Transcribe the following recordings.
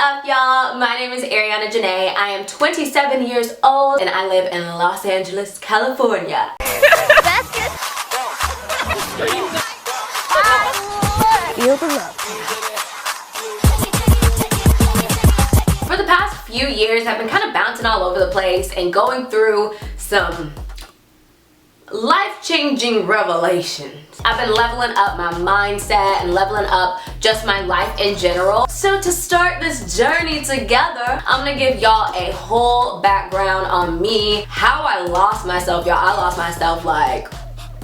up, y'all? My name is Arianna Jonae. I am 27 years old and I live in Los Angeles, California. That's good. Feel the love. For the past few years, I've been kind of bouncing all over the place and going through some life-changing revelations. I've been leveling up my mindset and leveling up just my life in general. So to start this journey together, I'm gonna give y'all a whole background on me, how I lost myself, y'all. I lost myself like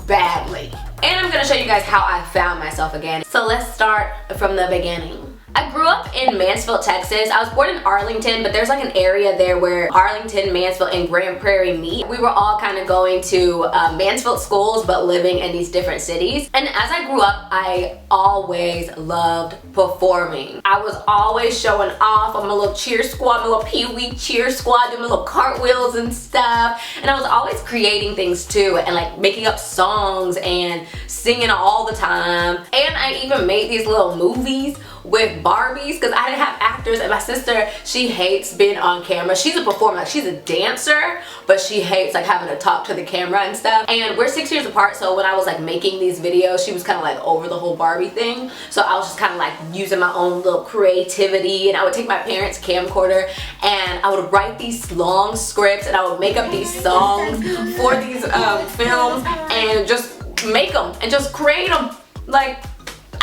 badly. And I'm gonna show you guys how I found myself again. So let's start from the beginning. I grew up in Mansfield, Texas. I was born in Arlington, but there's like an area there where Arlington, Mansfield, and Grand Prairie meet. We were all kind of going to Mansfield schools, but living in these different cities. And as I grew up, I always loved performing. I was always showing off on my little cheer squad, my little pee-wee cheer squad, doing my little cartwheels and stuff. And I was always creating things too, and like making up songs and singing all the time. And I even made these little movies with Barbies because I didn't have actors, and my sister, she hates being on camera. She's a performer, like she's a dancer, but she hates like having to talk to the camera and stuff. And we're 6 years apart, so when I was like making these videos, she was kind of like over the whole Barbie thing. So I was just kind of like using my own little creativity, and I would take my parents' camcorder and I would write these long scripts and I would make up these songs for these films and just make them and just create them. Like,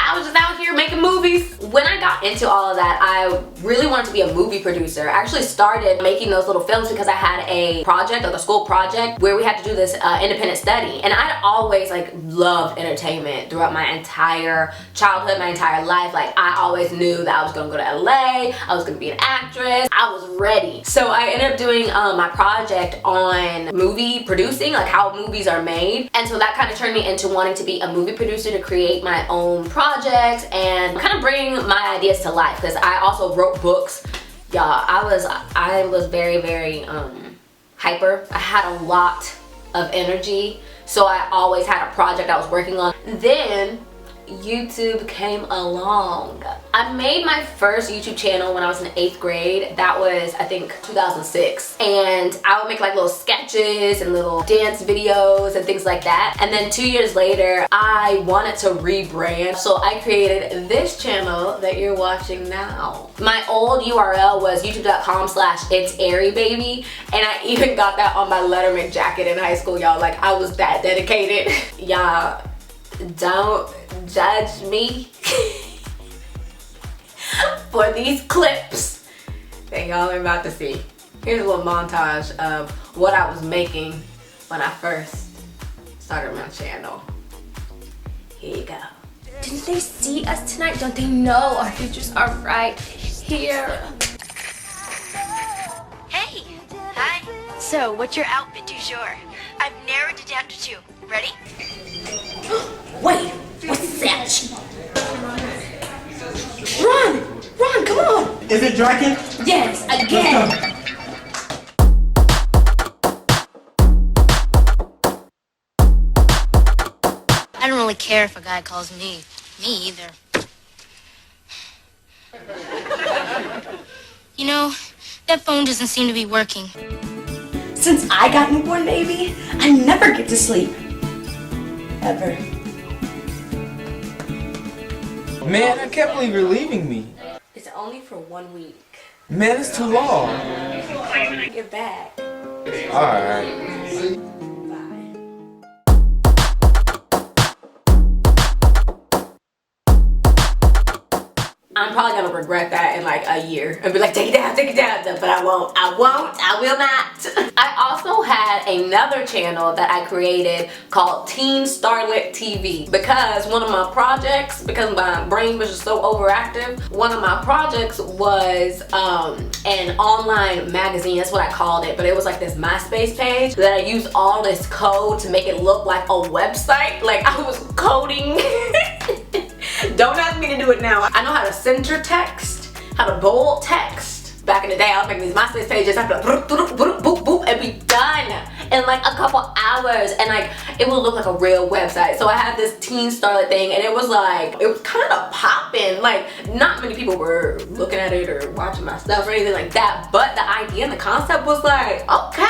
I was just out here making movies. When I got into all of that, I really wanted to be a movie producer. I actually started making those little films because I had a project, like a school project, where we had to do this independent study. And I'd always like loved entertainment throughout my entire childhood, my entire life. Like I always knew that I was gonna go to LA, I was gonna be an actress, I was ready. So I ended up doing my project on movie producing, like how movies are made. And so that kind of turned me into wanting to be a movie producer, to create my own projects and kind of bring my ideas to life, because I also wrote books, y'all. I was very hyper. I had a lot of energy, so I always had a project I was working on. Then YouTube came along. I made my first YouTube channel when I was in 8th grade. That was, I think, 2006. And I would make like little sketches and little dance videos and things like that. And then 2 years later, I wanted to rebrand. So I created this channel that you're watching now. My old URL was youtube.com/itsairybaby. And I even got that on my Letterman jacket in high school, y'all. Like, I was that dedicated. Y'all, don't judge me for these clips that y'all are about to see. Here's a little montage of what I was making when I first started my channel. Here you go. Didn't they see us tonight? Don't they know our futures are right here? Hey! Hi! So, what's your outfit du jour? I've narrowed it down to 2. Ready? Wait! What's that? Run! Run, come on! Is it dragging? Yes, again! I don't really care if a guy calls me either. You know, that phone doesn't seem to be working. Since I got newborn baby, I never get to sleep. Ever. Man, I can't believe you're leaving me. It's only for 1 week. Man, it's too long. Get back. Alright. I'm probably gonna regret that in like a year and be like, take it down, but I won't, I will not. I also had another channel that I created called Teen Starlet TV, because one of my projects, because my brain was just so overactive, one of my projects was an online magazine. That's what I called it, but it was like this MySpace page that I used all this code to make it look like a website. Like I was coding. Don't ask me to do it now. I know how to center text, how to bold text. Back in the day, I was making these MySpace pages. I'd be like, boop, boop, boop, boop, and be done. And in like a couple hours, and like it would look like a real website. So I had this teen starlet thing, and it was kind of popping. Like not many people were looking at it or watching my stuff or anything like that, but the idea and the concept was like, okay,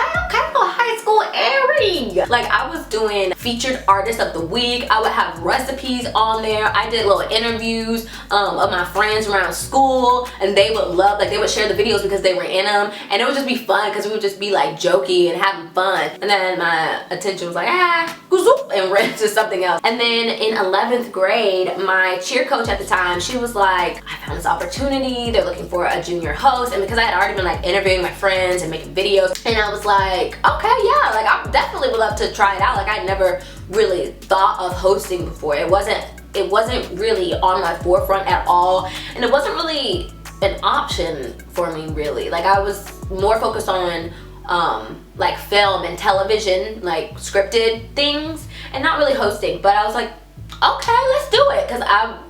well, high school airing. Like I was doing featured artist of the week. I would have recipes on there. I did little interviews of my friends around school, and they would love, like they would share the videos because they were in them, and it would just be fun because we would just be like jokey and having fun. And then my attention was like, and ran to something else. And then in 11th grade, my cheer coach at the time, she was like, I found this opportunity. They're looking for a junior host. And because I had already been like interviewing my friends and making videos, and I was like, okay, yeah, like I definitely would love to try it out. Like I'd never really thought of hosting before. It wasn't really on my forefront at all, and it wasn't really an option for me really. Like I was more focused on like film and television, like scripted things, and not really hosting. But I was like, okay, let's do it, because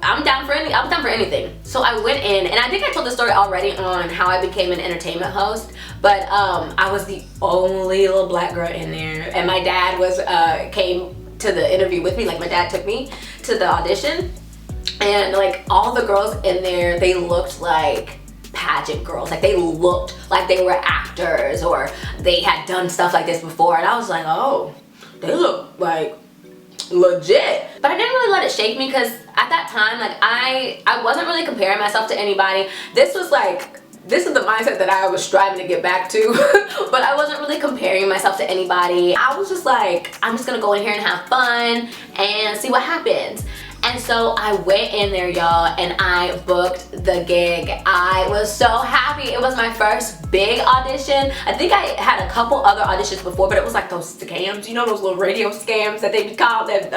I'm down for anything. So I went in, and I think I told the story already on how I became an entertainment host, but I was the only little black girl in there, and my dad came to the interview with me. Like my dad took me to the audition, and like all the girls in there, they looked like pageant girls. Like they looked like they were actors or they had done stuff like this before, and I was like, oh, they look like legit. But I didn't really let it shake me, because at that time, like I wasn't really comparing myself to anybody. This is the mindset that I was striving to get back to. But I wasn't really comparing myself to anybody. I was just like, I'm just gonna go in here and have fun and see what happens. And so I went in there, y'all, and I booked the gig. I was so happy. It was my first big audition. I think I had a couple other auditions before, but it was like those scams, you know, those little radio scams that they call, that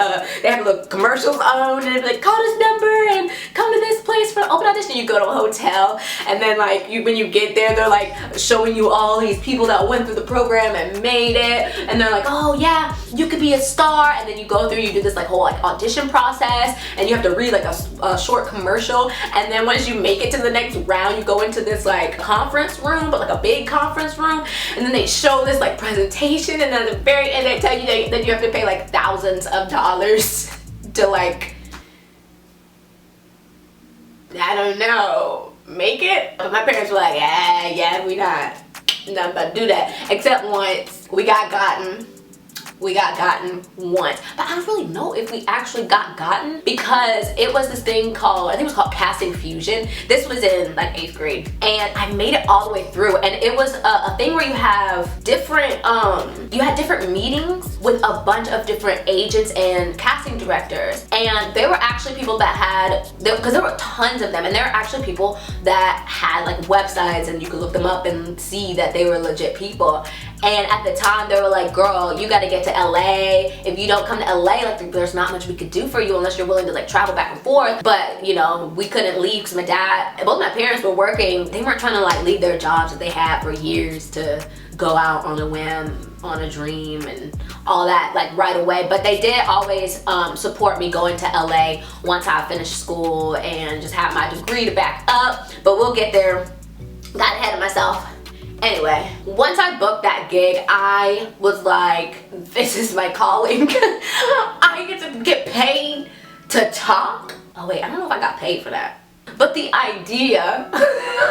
they have little commercials on, and they'd be like, call this number and come to this place for an open audition. You go to a hotel, and then like when you get there, they're like showing you all these people that went through the program and made it, and they're like, oh yeah, you could be a star. And then you go through, you do this like whole like audition process, and you have to read like a short commercial, and then once you make it to the next round, you go into this like conference room, but like a big conference room, and then they show this like presentation, and then at the very end they tell you that you have to pay like thousands of dollars to like, I don't know, make it. But my parents were like, yeah, we not about to do that. Except once we got gotten once, but I don't really know if we actually got gotten, because it was this thing called, I think it was called Casting Fusion. This was in like 8th grade, and I made it all the way through, and it was a thing where you have different meetings with a bunch of different agents and casting directors, and they were actually people that had, because there were tons of them, and there were actually people that had like websites, and you could look them up and see that they were legit people. And at the time they were like, girl, you gotta get to LA. If you don't come to LA, like there's not much we could do for you unless you're willing to like travel back and forth. But you know, we couldn't leave because both my parents were working. They weren't trying to like leave their jobs that they had for years to go out on a whim, on a dream and all that like right away. But they did always support me going to LA once I finished school and just have my degree to back up. But we'll get there. Got ahead of myself. Anyway, once I booked that gig, I was like, this is my calling. I get to get paid to talk. Oh wait, I don't know if I got paid for that. But the idea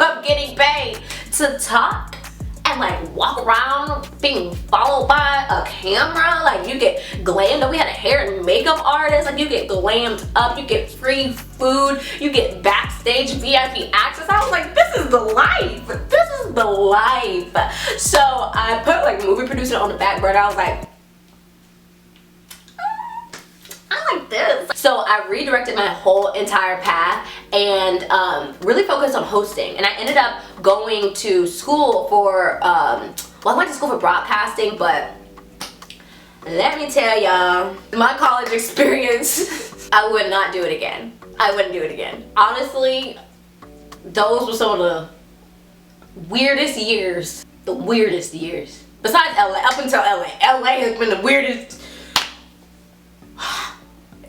of getting paid to talk and like walk around being followed by a camera, like you get glammed up. We had a hair and makeup artist, like you get glammed up, you get free food, you get backstage VIP access. I was like, this is the life. This is the life. So I put like movie producer on the back burner. I was like, I like this. So I redirected my whole entire path and really focused on hosting. And I ended up going to school for, well, I went to school for broadcasting, but let me tell y'all, my college experience, I would not do it again. I wouldn't do it again. Honestly, those were some of the weirdest years. The weirdest years. Besides LA, up until LA. LA has been the weirdest.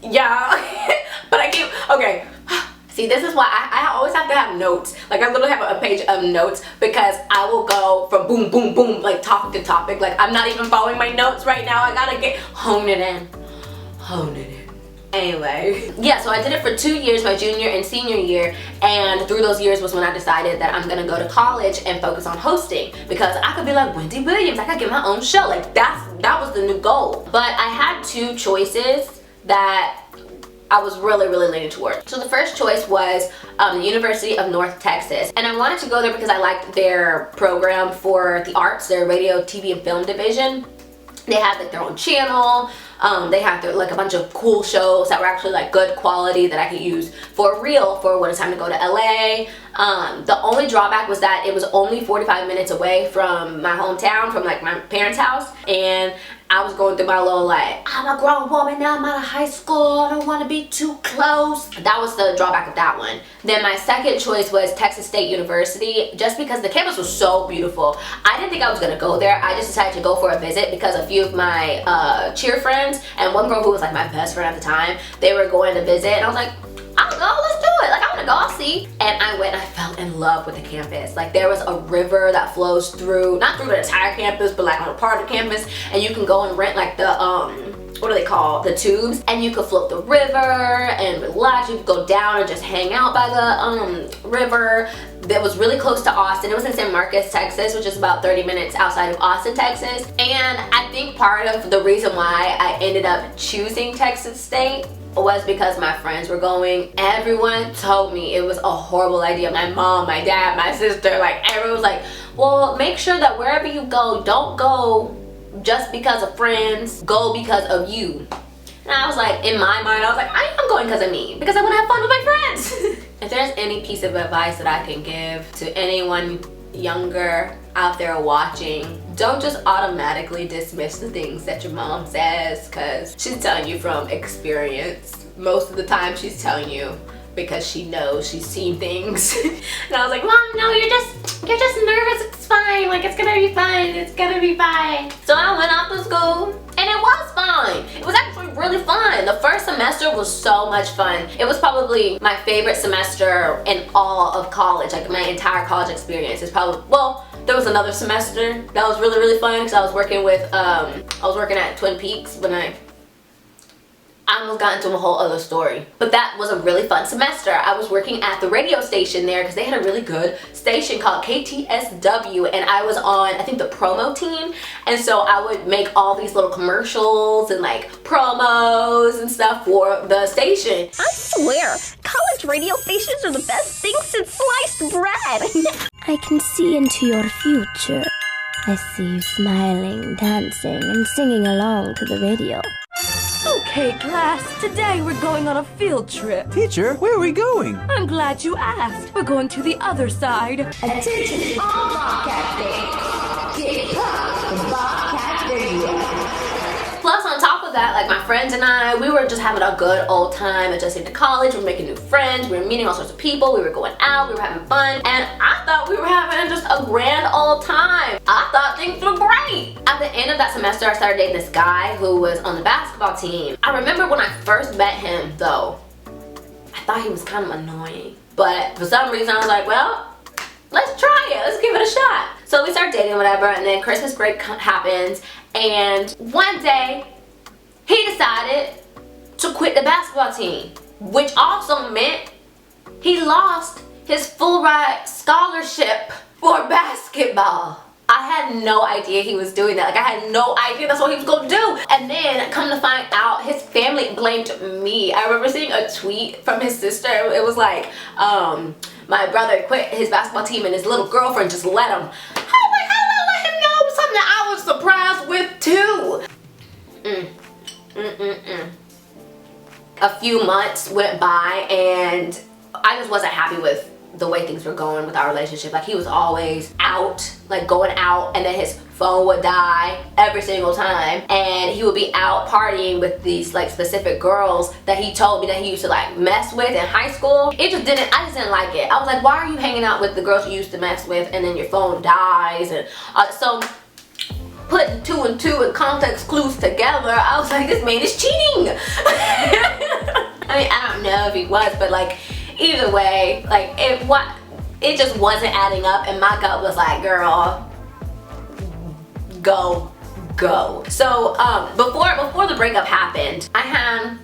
Yeah. But I keep, okay. See, this is why I always have to have notes. Like, I literally have a page of notes because I will go from boom, boom, boom, like topic to topic. Like, I'm not even following my notes right now. I gotta hone it in. Hone it in. Anyway, yeah, so I did it for 2 years, my junior and senior year, and through those years was when I decided that I'm gonna go to college and focus on hosting, because I could be like Wendy Williams, I could get my own show. Like, that was the new goal. But I had two choices that I was really leaning towards. So the first choice was the University of North Texas, and I wanted to go there because I liked their program for the arts, their radio, TV, and film division. They had like their own channel. They had like a bunch of cool shows that were actually like good quality that I could use for real for when it's time to go to LA. The only drawback was that it was only 45 minutes away from my hometown, from like my parents' house, and I was going through my little like, I'm a grown woman now, I'm out of high school, I don't want to be too close. That was the drawback of that one. Then my second choice was Texas State University, just because the campus was so beautiful. I didn't think I was going to go there. I just decided to go for a visit because a few of my cheer friends and one girl who was like my best friend at the time, they were going to visit, and I was like, I'll go, let's do it. Like, I want to go, I'll see. And I went and I fell in love with the campus. Like, there was a river that flows through, not through the entire campus, but like on a part of the campus, and you can go and rent like the, what do they call, the tubes, and you could float the river and relax. You could go down and just hang out by the river. That was really close to Austin. It was in San Marcos, Texas, which is about 30 minutes outside of Austin, Texas. And I think part of the reason why I ended up choosing Texas State was because my friends were going. Everyone told me it was a horrible idea. My mom, my dad, my sister, like everyone was like, well, make sure that wherever you go, don't go just because of friends, go because of you. And I was like, in my mind, I was like, I am going because of me, because I want to have fun with my friends. If there's any piece of advice that I can give to anyone younger out there watching, don't just automatically dismiss the things that your mom says, because she's telling you from experience. Most of the time she's telling you because she knows, she's seen things. And I was like, Mom, no, you're just nervous, it's fine, like it's gonna be fine, it's gonna be fine. So I went off to school and it was fine. It was actually really fun. The first semester was so much fun. It was probably my favorite semester in all of college, like my entire college experience. It's probably, well, there was another semester that was really fun because I was working with, I was working at Twin Peaks when I almost got into a whole other story. But that was a really fun semester. I was working at the radio station there because they had a really good station called KTSW, and I was on, I think, the promo team. And so I would make all these little commercials and like promos and stuff for the station. I swear, college radio stations are the best thing since sliced bread. I can see into your future. I see you smiling, dancing, and singing along to the radio. Okay, class, today we're going on a field trip. Teacher, where are we going? I'm glad you asked. We're going to the other side. Attention all Bobcat fans. Get pumped for Bobcat Radio. Plus, on top of that, like my friends and I, we were just having a good old time adjusting to college. We were making new friends, we were meeting all sorts of people, we were going out, we were having fun, and I thought we were having just a grand old time. I thought things were great. At the end of that semester, I started dating this guy who was on the basketball team. I remember when I first met him, though, I thought he was kind of annoying. But for some reason, I was like, well, let's try it, let's give it a shot. So we started dating, whatever, and then Christmas break happens, and one day, he decided to quit the basketball team, which also meant he lost his full ride scholarship for basketball. I had no idea he was doing that. Like, I had no idea that's what he was going to do. And then, come to find out, his family blamed me. I remember seeing a tweet from his sister. It was like, my brother quit his basketball team and his little girlfriend just let him. Oh my God, I let him know something that I was surprised with too. A few months went by and I just wasn't happy with the way things were going with our relationship. Like, he was always out, like going out, and then his phone would die every single time, and he would be out partying with these like specific girls that he told me that he used to like mess with in high school. I just didn't like it. I was like, why are you hanging out with the girls you used to mess with and then your phone dies? And so putting two and two and context clues together, I was like, this man is cheating. I mean, I don't know if he was, but like, Either way, like it just wasn't adding up, and my gut was like, girl, go. So before the breakup happened, I had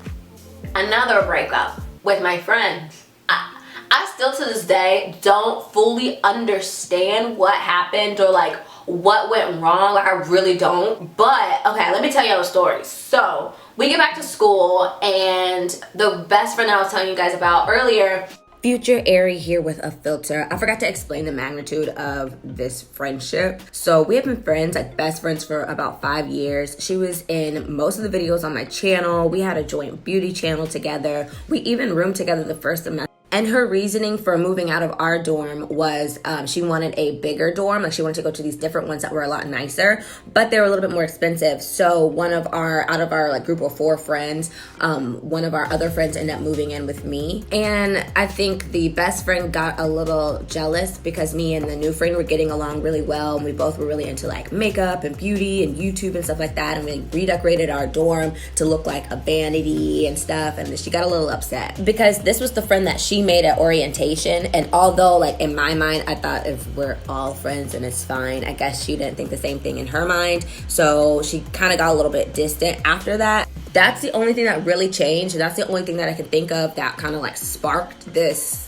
another breakup with my friend. I still to this day don't fully understand what happened or like what went wrong. Like, I really don't. But okay, let me tell you the story. So we get back to school, and the best friend that I was telling you guys about earlier, future Ari here with a filter. I forgot to explain the magnitude of this friendship. So we have been friends, like best friends, for about 5 years. She was in most of the videos on my channel. We had a joint beauty channel together. We even roomed together the first semester. And her reasoning for moving out of our dorm was she wanted a bigger dorm. Like, she wanted to go to these different ones that were a lot nicer, but they were a little bit more expensive. So out of our like group of 4 friends, one of our other friends ended up moving in with me. And I think the best friend got a little jealous because me and the new friend were getting along really well. And we both were really into like makeup and beauty and YouTube and stuff like that. And we redecorated our dorm to look like a vanity and stuff. And she got a little upset because this was the friend that she made at orientation. And although like in my mind I thought if we're all friends and it's fine, I guess she didn't think the same thing in her mind. So she kind of got a little bit distant after that. That's the only thing that really changed. That's the only thing that I can think of that kind of like sparked this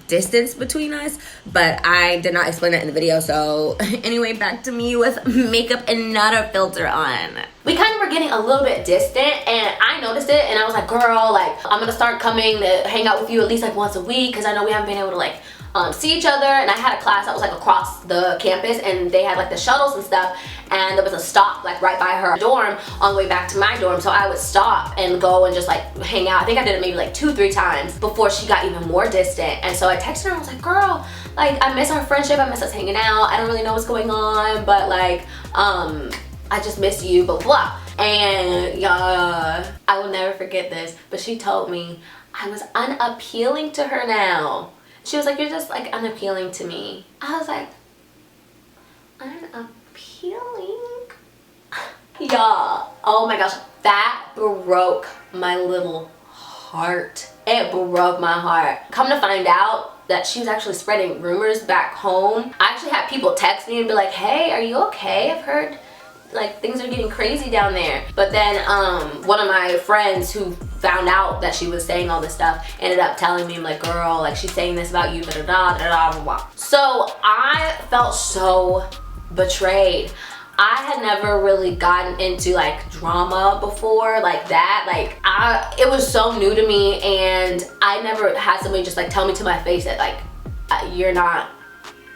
distance between us, but I did not explain that in the video. So anyway, back to me with makeup and not a filter on. We kind of were getting a little bit distant, and I noticed it, and I was like, girl, like, I'm gonna start coming to hang out with you at least like once a week, because I know we haven't been able to like see each other. And I had a class that was like across the campus, and they had like the shuttles and stuff, and there was a stop like right by her dorm on the way back to my dorm. So I would stop and go and just like hang out. I think I did it maybe like 2-3 times before she got even more distant. And so I texted her and I was like, girl, like, I miss our friendship, I miss us hanging out, I don't really know what's going on, but like I just miss you, blah blah. And I will never forget this, but she told me I was unappealing to her now. She was like, you're just like unappealing to me. I was like, unappealing? Y'all, oh my gosh, that broke my little heart. It broke my heart. Come to find out that she was actually spreading rumors back home. I actually had people text me and be like, hey, are you okay? I've heard like things are getting crazy down there. But then one of my friends who found out that she was saying all this stuff ended up telling me, like, girl, like, she's saying this about you, da da da da da da. So I felt so betrayed. I had never really gotten into like drama before like that. Like, it was so new to me, and I never had somebody just like tell me to my face that like you're not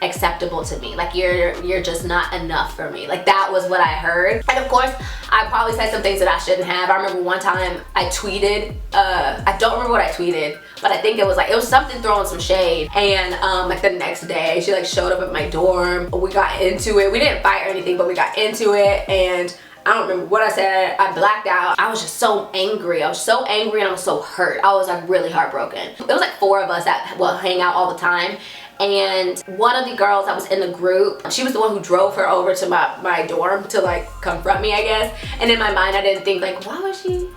acceptable to me, like you're just not enough for me. Like, that was what I heard. And of course I probably said some things that I shouldn't have. I remember one time I tweeted, I don't remember what I tweeted, but I think it was something throwing some shade. And like the next day she like showed up at my dorm. We got into it. We didn't fight or anything, but we got into it, and I don't remember what I said. I blacked out. I was just so angry. I was so angry, and I was so hurt. I was like really heartbroken. It was like 4 of us that will hang out all the time. And one of the girls that was in the group, she was the one who drove her over to my dorm to like confront me, I guess. And in my mind I didn't think like, why would she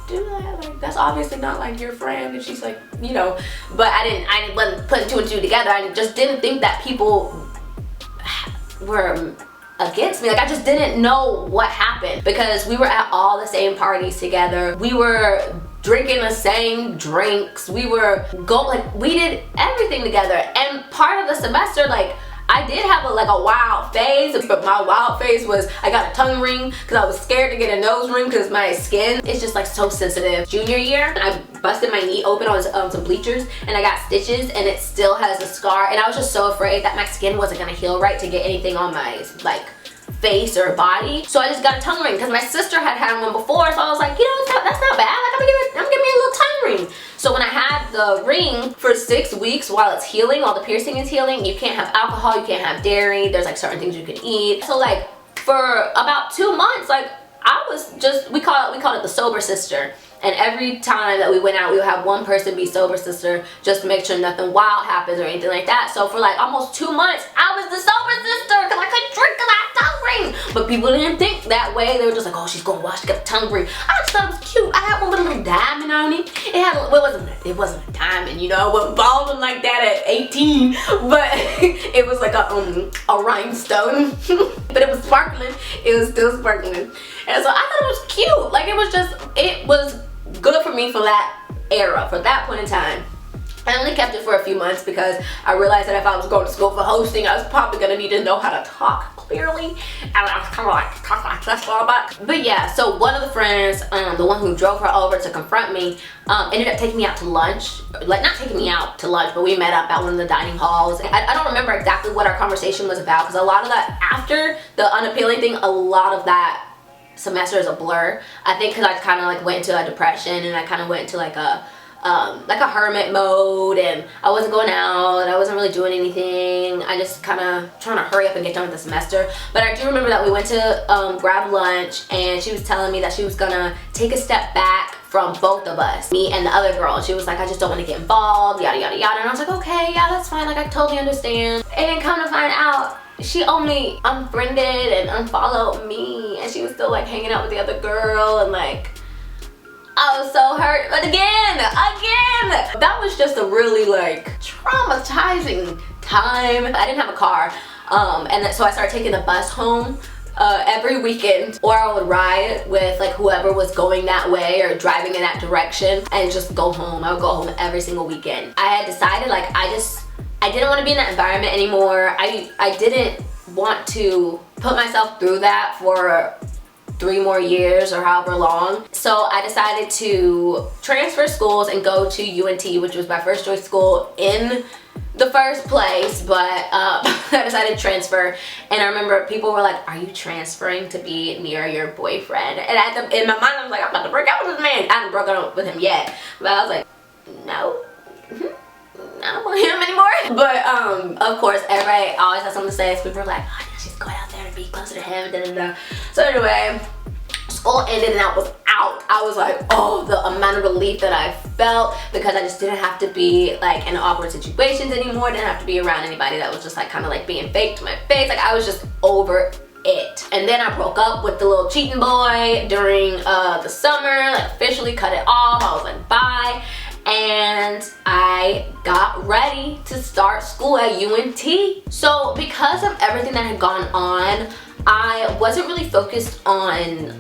do that? Like, that's obviously not like your friend. And she's like, you know, but I wasn't putting 2 and 2 together. I just didn't think that people were against me. Like, I just didn't know what happened, because we were at all the same parties together. We were drinking the same drinks. We did everything together. And part of the semester, like, I did have a wild phase, but my wild phase was I got a tongue ring because I was scared to get a nose ring because my skin is just like so sensitive. Junior year, I busted my knee open on some bleachers, and I got stitches, and it still has a scar. And I was just so afraid that my skin wasn't gonna heal right to get anything on my like face or body. So I just got a tongue ring because my sister had one before. So I was like, you know, that's not bad. Like, I'm gonna give me a little tongue ring. So when I had the ring for 6 weeks while it's healing, while the piercing is healing, you can't have alcohol, you can't have dairy, there's like certain things you can eat. So like for about 2 months, like I was just, we called it the sober sister. And every time that we went out, we would have one person be sober sister just to make sure nothing wild happens or anything like that. So for like almost 2 months, I was the sober sister because I couldn't drink because I had tongue ring. But people didn't think that way. They were just like, oh, she's gonna watch to get a tongue ring. I just thought it was cute. I had one with a little diamond on it. It wasn't a diamond, you know. It wasn't balling like that at 18, but it was like a rhinestone. But it was sparkling. It was still sparkling. And so I thought it was cute. Like, it was good for me for that era, for that point in time. I only kept it for a few months because I realized that if I was going to school for hosting, I was probably going to need to know how to talk clearly. And I was kind of like, talk like this all about. But yeah, so one of the friends, the one who drove her over to confront me, ended up taking me out to lunch. Like, not taking me out to lunch, but we met up at one of the dining halls. I don't remember exactly what our conversation was about, because a lot of that, after the unappealing thing, a lot of that semester is a blur. I think because I kind of like went into a depression, and I kind of went into like a hermit mode, and I wasn't going out, and I wasn't really doing anything. I just kind of trying to hurry up and get done with the semester. But I do remember that we went to grab lunch, and she was telling me that she was gonna take a step back from both of us, me and the other girl. And she was like, I just don't want to get involved, yada yada yada. And I was like, okay, yeah, that's fine, like I totally understand. And come to find out, she only unfriended and unfollowed me, and she was still like hanging out with the other girl, and like, I was so hurt. But again, that was just a really like traumatizing time. I didn't have a car, and so I started taking the bus home every weekend, or I would ride with like whoever was going that way or driving in that direction, and just go home. I would go home every single weekend. I had decided like I didn't want to be in that environment anymore. I didn't want to put myself through that for 3 more years or however long. So I decided to transfer schools and go to UNT, which was my first choice school in the first place, but I decided to transfer. And I remember people were like, are you transferring to be near your boyfriend? And in my mind I was like, I'm about to break up with this man. I haven't broken up with him yet, but I was like, no. I don't want him anymore. But of course, everybody always has something to say. So people were like, oh, she's going out there to be closer to him, da, da, da. So anyway, school ended and I was out. I was like, oh, the amount of relief that I felt, because I just didn't have to be like in awkward situations anymore. Didn't have to be around anybody that was just like kind of like being fake to my face. Like, I was just over it. And then I broke up with the little cheating boy during the summer, like officially cut it off. I was like, bye. And I got ready to start school at UNT. So because of everything that had gone on, I wasn't really focused on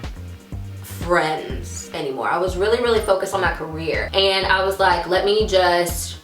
friends anymore. I was really focused on my career. And I was like, let me just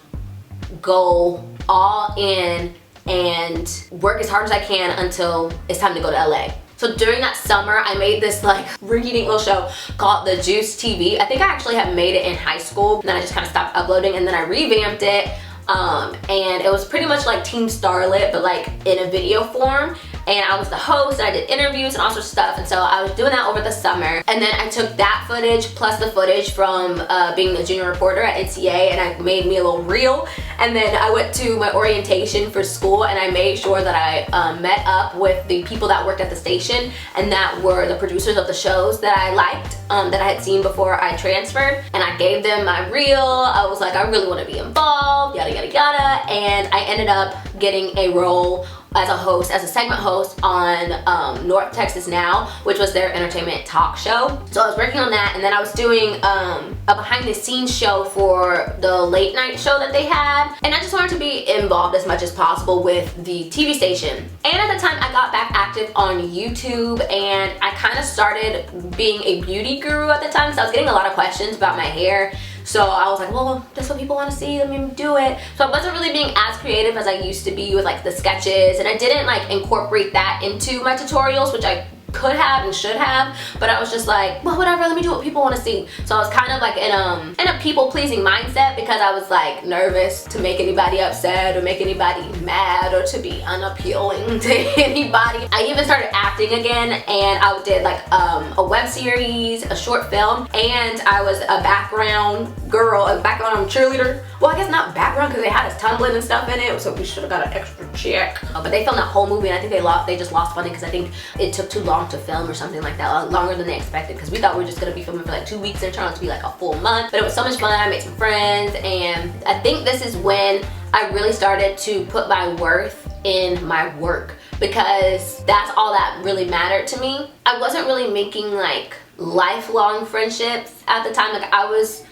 go all in and work as hard as I can until it's time to go to LA. So during that summer, I made this like rinky-dink little show called The Juice TV. I think I actually had made it in high school, and then I just kind of stopped uploading, and then I revamped it. And it was pretty much like Team Starlet, but like in a video form. And I was the host, and I did interviews and all sorts of stuff. And so I was doing that over the summer. And then I took that footage plus the footage from being the junior reporter at NCA, and I made me a little reel. And then I went to my orientation for school, and I made sure that I met up with the people that worked at the station, and that were the producers of the shows that I liked, that I had seen before I transferred. And I gave them my reel. I was like, I really want to be involved, yada yada yada. And I ended up getting a role as a host, as a segment host on North Texas Now, which was their entertainment talk show. So I was working on that, and then I was doing a behind the scenes show for the late night show that they had. And I just wanted to be involved as much as possible with the TV station. And at the time, I got back active on YouTube, and I kind of started being a beauty guru at the time, because I was getting a lot of questions about my hair. So I was like, well, that's what people want to see, let me do it. So I wasn't really being as creative as I used to be with like the sketches, and I didn't like incorporate that into my tutorials, which I could have and should have, but I was just like, well, whatever, let me do what people want to see. So I was kind of like in a people-pleasing mindset, because I was like nervous to make anybody upset or make anybody mad or to be unappealing to anybody. I even started acting again, and I did like a web series, a short film, and I was a background girl, a background cheerleader. Well, I guess not background, because they had us tumbling and stuff in it, so we should have got an extra check. But they filmed that whole movie, and I think they just lost funding, because I think it took too long to film or something like that, longer than they expected, because we thought we were just gonna be filming for like 2 weeks, and it turned out to be like a full month. But it was so much fun. I made some friends, and I think this is when I really started to put my worth in my work, because that's all that really mattered to me. I wasn't really making like lifelong friendships at the time. Like I was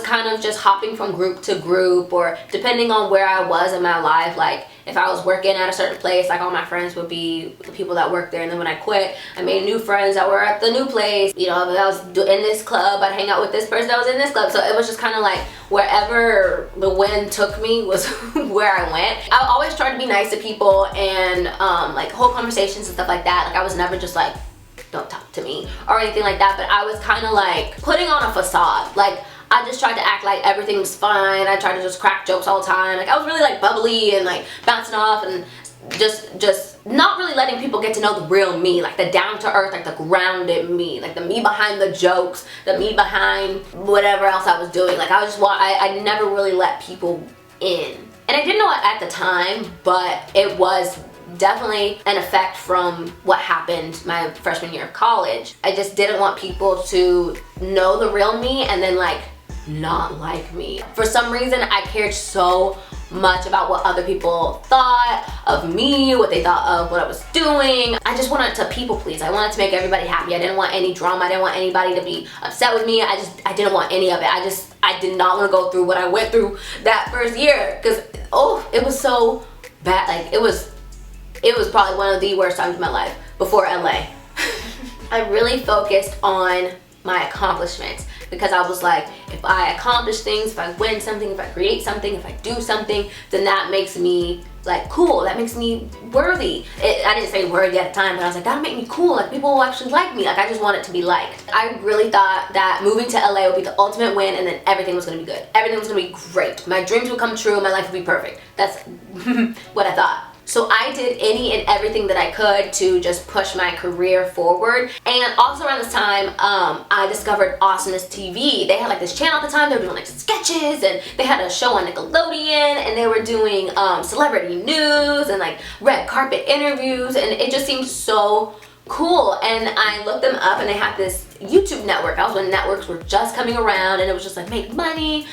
kind of just hopping from group to group, or depending on where I was in my life. Like if I was working at a certain place, like all my friends would be the people that worked there, and then when I quit, I made new friends that were at the new place. You know, if I was in this club, I'd hang out with this person that was in this club. So it was just kind of like wherever the wind took me was where I went. I always tried to be nice to people, and like whole conversations and stuff like that. Like I was never just like, don't talk to me or anything like that, but I was kind of like putting on a facade. Like I just tried to act like everything was fine. I tried to just crack jokes all the time. Like I was really like bubbly and like bouncing off, and just not really letting people get to know the real me, like the down to earth, like the grounded me, like the me behind the jokes, the me behind whatever else I was doing. Like I never really let people in, and I didn't know it at the time, but it was definitely an effect from what happened my freshman year of college. I just didn't want people to know the real me and then like not like me. For some reason, I cared so much about what other people thought of me, what they thought of what I was doing. I just wanted to people please. I wanted to make everybody happy. I didn't want any drama. I didn't want anybody to be upset with me. I didn't want any of it. I did not want to go through what I went through that first year, because it was so bad. Like it was probably one of the worst times of my life before LA. I really focused on my accomplishments, because I was like, if I accomplish things, if I win something, if I create something, if I do something, then that makes me like cool, that makes me worthy. I didn't say worthy at the time, but I was like, that'll make me cool, like people will actually like me. Like I just wanted to be liked. I really thought that moving to LA would be the ultimate win, and then everything was gonna be good. Everything was gonna be great. My dreams would come true, my life would be perfect. That's what I thought. So I did any and everything that I could to just push my career forward. And also around this time, I discovered Awesomeness TV. They had like this channel at the time. They were doing like sketches, and they had a show on Nickelodeon, and they were doing celebrity news and like red carpet interviews, and it just seemed so cool. And I looked them up, and they had this YouTube network. That was when networks were just coming around, and it was just like make money,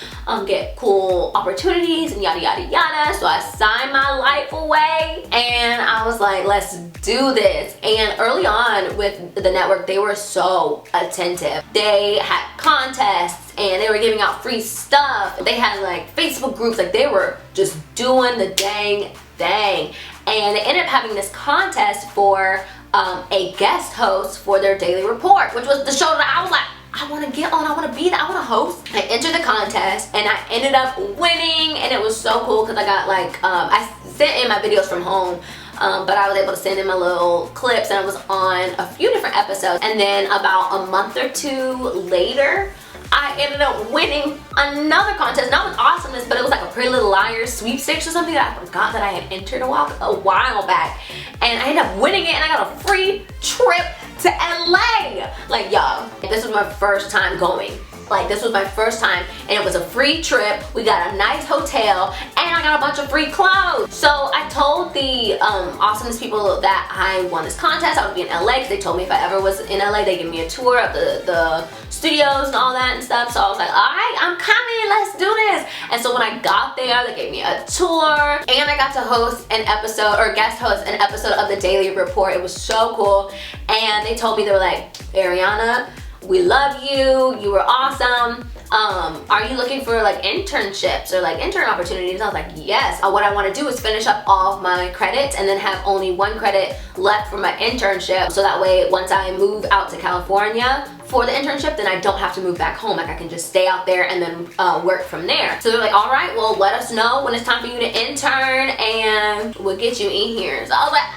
get cool opportunities, and yada yada yada. So I signed my life away, and I was like, let's do this. And early on with the network, they were so attentive. They had contests, and they were giving out free stuff. They had like Facebook groups. Like they were just doing the dang thing. And they ended up having this contest for a guest host for their daily report, which was the show that I was like, I want to get on, I want to be that, I want to host. I entered the contest, and I ended up winning, and it was so cool because I got like, I sent in my videos from home, but I was able to send in my little clips, and I was on a few different episodes. And then about a month or two later, I ended up winning another contest, not with Awesomeness, but it was like a Pretty Little Liars sweepstakes or something that I forgot that I had entered a while back. And I ended up winning it, and I got a free trip to LA. Like, y'all, this was my first time going. Like, this was my first time, and it was a free trip. We got a nice hotel, and I got a bunch of free clothes. So I told the Awesomeness people that I won this contest. I would be in LA, because they told me if I ever was in LA, they'd give me a tour of the studios and all that and stuff. So I was like, all right, I'm coming, let's do this. And so when I got there, they gave me a tour, and I got to host an episode, or guest host an episode of the Daily Report. It was so cool. And they told me, they were like, Arianna, we love you, you were awesome. Are you looking for like internships or like intern opportunities? I was like, yes. What I want to do is finish up all of my credits and then have only one credit left for my internship. So that way, once I move out to California for the internship, then I don't have to move back home. Like I can just stay out there and then work from there. So they're like, all right, well, let us know when it's time for you to intern, and we'll get you in here. So I was like,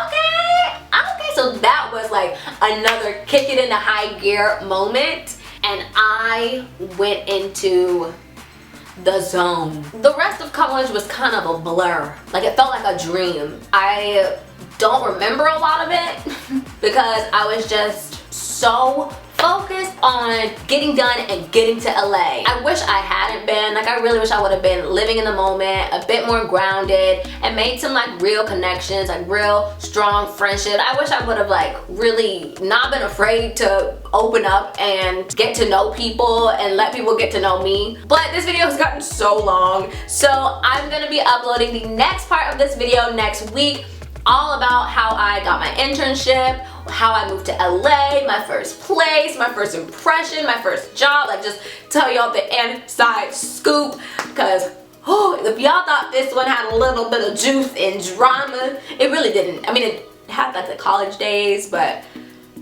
okay. So that was like another kick it into high gear moment, and I went into the zone. The rest of college was kind of a blur. Like it felt like a dream. I don't remember a lot of it because I was just so focused on getting done and getting to LA. I wish I hadn't been. Like, I really wish I would have been living in the moment, a bit more grounded, and made some like real connections, like real strong friendships. I wish I would have like really not been afraid to open up and get to know people and let people get to know me. But this video has gotten so long, so I'm gonna be uploading the next part of this video next week, all about how I got my internship, how I moved to LA, my first place, my first impression, my first job. Like, just tell y'all the inside scoop, because if y'all thought this one had a little bit of juice and drama, it really didn't. I mean, it had like the college days, but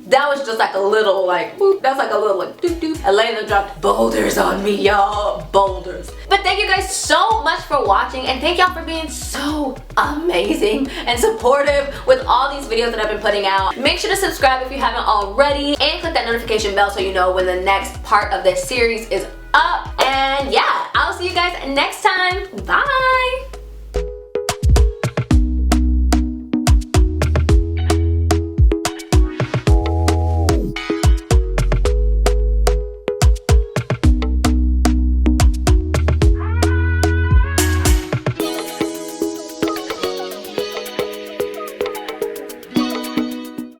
that was just like a little like, whoop, that's like a little like doop doop. Elena dropped boulders on me, y'all, boulders. But thank you guys so much for watching, and thank y'all for being so amazing and supportive with all these videos that I've been putting out. Make sure to subscribe if you haven't already, and click that notification bell so you know when the next part of this series is up. And yeah, I'll see you guys next time. Bye.